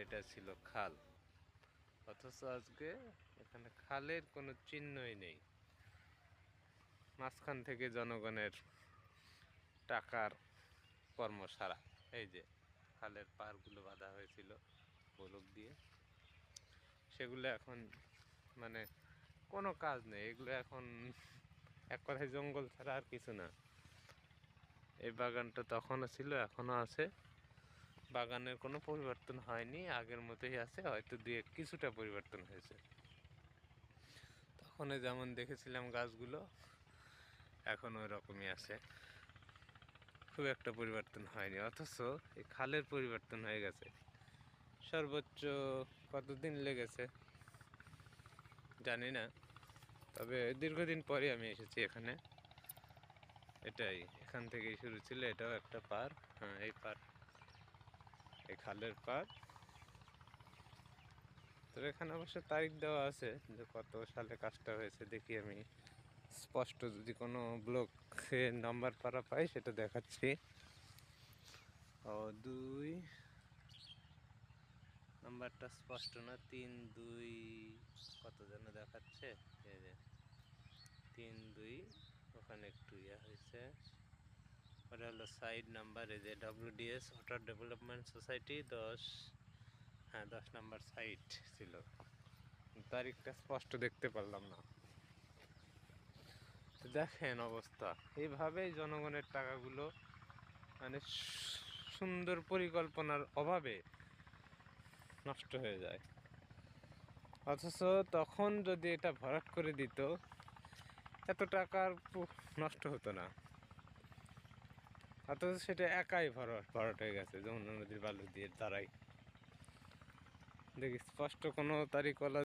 এটা ছিল খাল, অথচ আজকে এখানে খালের কোনো চিহ্নই নেই। মাঝখান থেকে জনগণের টাকার কর্মসারা। এই যে খালের পাড়গুলো বাঁধা হয়েছিল বলক দিয়ে, সেগুলো এখন মানে কোনো কাজ নেই। এগুলো এখন এক কথায় জঙ্গল ছাড়া আর কিছু না। এই বাগানটা তখনও ছিল, এখনও আছে। বাগানের কোনো পরিবর্তন হয়নি, আগের মতোই আছে, হয়তো কিছুটা পরিবর্তন হয়েছে। তখন যেমন দেখেছিলাম গাছগুলো এখন ওই রকমই আছে, খুব একটা পরিবর্তন হয়নি। অথচ এই খালের পরিবর্তন হয়ে গেছে। সর্বোচ্চ কতদিন লেগেছে জানি না, তবে দীর্ঘদিন পরে আমি এসেছি এখানে। এটাই, এখান থেকেই শুরু ছিল। এটাও একটা পার, হ্যাঁ এই পার, এই খালের পার। তো এখানে অবশ্য তারিখ দেওয়া আছে যে কত সালে কাজটা হয়েছে। দেখি আমি স্পষ্ট যদি কোনো ব্লকে নাম্বার পারা পাই সেটা দেখাচ্ছি। ও 2 নাম্বারটা স্পষ্ট না, 3-2 কত যেন দেখাচ্ছে। এই যে 3-2, ওখানে একটু হয়েছে। ওটা হলো সাইড নাম্বার। এই যে WDS ওয়াটার ডেভেলপমেন্ট সোসাইটি 10, হ্যাঁ 10 নাম্বার সাইট ছিল। তারিখটা স্পষ্ট দেখতে পারলাম না। দেখেন অবস্থা, এইভাবেই জনগণের টাকাগুলো মানে সুন্দর পরিকল্পনার অভাবে নষ্ট হয়ে যায়। অথচ তখন যদি এটা ভরাট করে দিত, এত টাকার নষ্ট হতো না। অথচ সেটা একাই ভরাট হয়ে গেছে যমুনা নদীর বালু দিয়ে দ্বারাই। দেখি স্পষ্ট কোনো তারিখওয়ালা